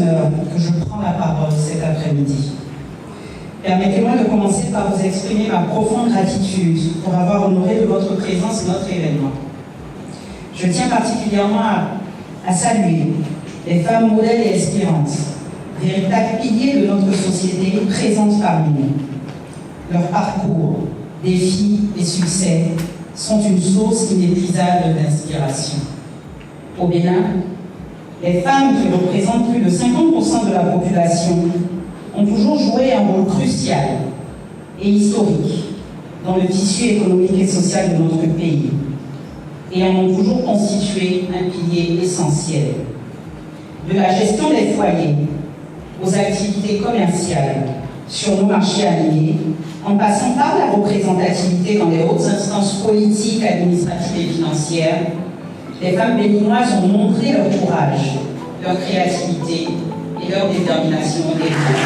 honneur que je prends la parole cet après-midi. Permettez-moi de commencer par vous exprimer ma profonde gratitude pour avoir honoré de votre présence notre événement. Je tiens particulièrement à saluer les femmes modèles et inspirantes, véritables piliers de notre société présentes parmi nous. Leur parcours, défis et succès sont une source inépuisable d'inspiration. Au Bénin, les femmes qui représentent plus de 50% de la population ont toujours joué un rôle crucial et historique dans le tissu économique et social de notre pays et en ont toujours constitué un pilier essentiel. De la gestion des foyers aux activités commerciales sur nos marchés alliés, en passant par la représentativité dans les hautes instances politiques, administratives et financières, les femmes béninoises ont montré leur courage, leur créativité et leur détermination au développement.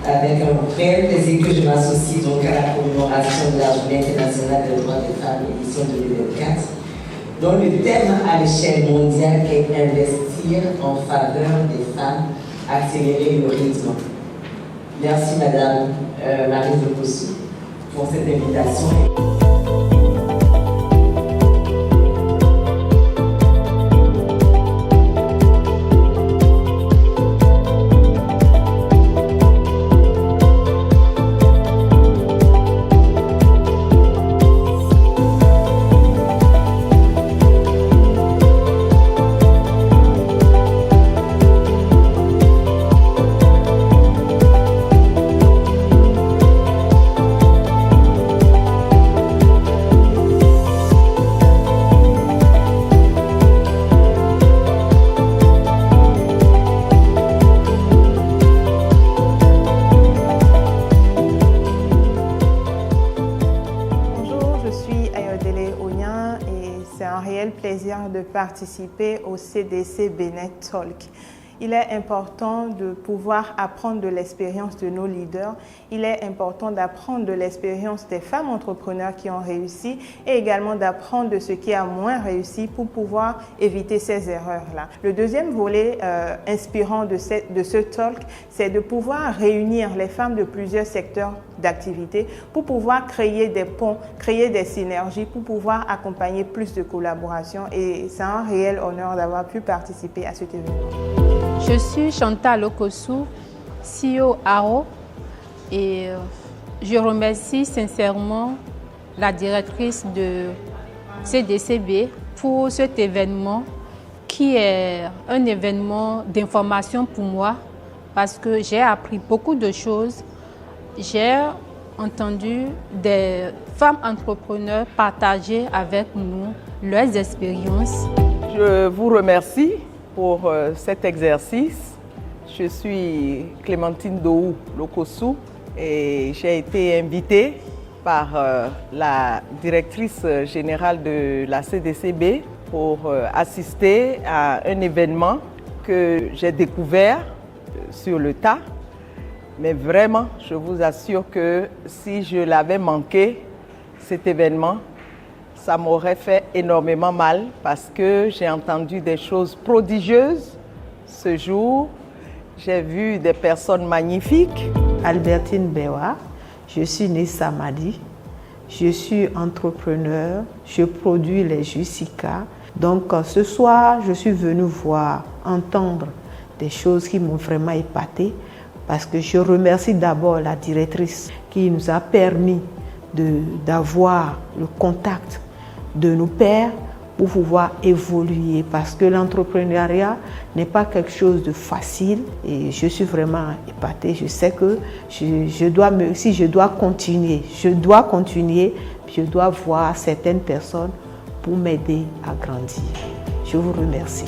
Avec un réel plaisir que je m'associe donc à la commémoration de la Journée internationale des droits des femmes édition 2024, dont le thème à l'échelle mondiale est investir en faveur des femmes, accélérer le rythme. Merci Madame Marie Lokossou pour cette invitation. C'est un réel plaisir de participer au CDC Bénin Talk. Il est important de pouvoir apprendre de l'expérience de nos leaders. Il est important d'apprendre de l'expérience des femmes entrepreneurs qui ont réussi et également d'apprendre de ce qui a moins réussi pour pouvoir éviter ces erreurs-là. Le deuxième volet inspirant de ce talk, c'est de pouvoir réunir les femmes de plusieurs secteurs d'activité pour pouvoir créer des ponts, créer des synergies, pour pouvoir accompagner plus de collaboration. Et c'est un réel honneur d'avoir pu participer à cet événement. Je suis Chantal Lokossou, CEO AO, et je remercie sincèrement la directrice de CDCB pour cet événement qui est un événement d'information pour moi parce que j'ai appris beaucoup de choses. J'ai entendu des femmes entrepreneurs partager avec nous leurs expériences. Je vous remercie pour cet exercice. Je suis Clémentine Dohou Lokossou et j'ai été invitée par la directrice générale de la CDCB pour assister à un événement que j'ai découvert sur le tas. Mais vraiment, je vous assure que si je l'avais manqué, cet événement, ça m'aurait fait énormément mal parce que j'ai entendu des choses prodigieuses ce jour. J'ai vu des personnes magnifiques. Albertine Bewa, je suis née Samadi, je suis entrepreneur, je produis les jus Sika. Donc ce soir, je suis venue entendre des choses qui m'ont vraiment épatée parce que je remercie d'abord la directrice qui nous a permis d'avoir le contact de nos pairs pour pouvoir évoluer parce que l'entrepreneuriat n'est pas quelque chose de facile et je suis vraiment épatée. Je sais que si je dois continuer, je dois voir certaines personnes pour m'aider à grandir. Je vous remercie.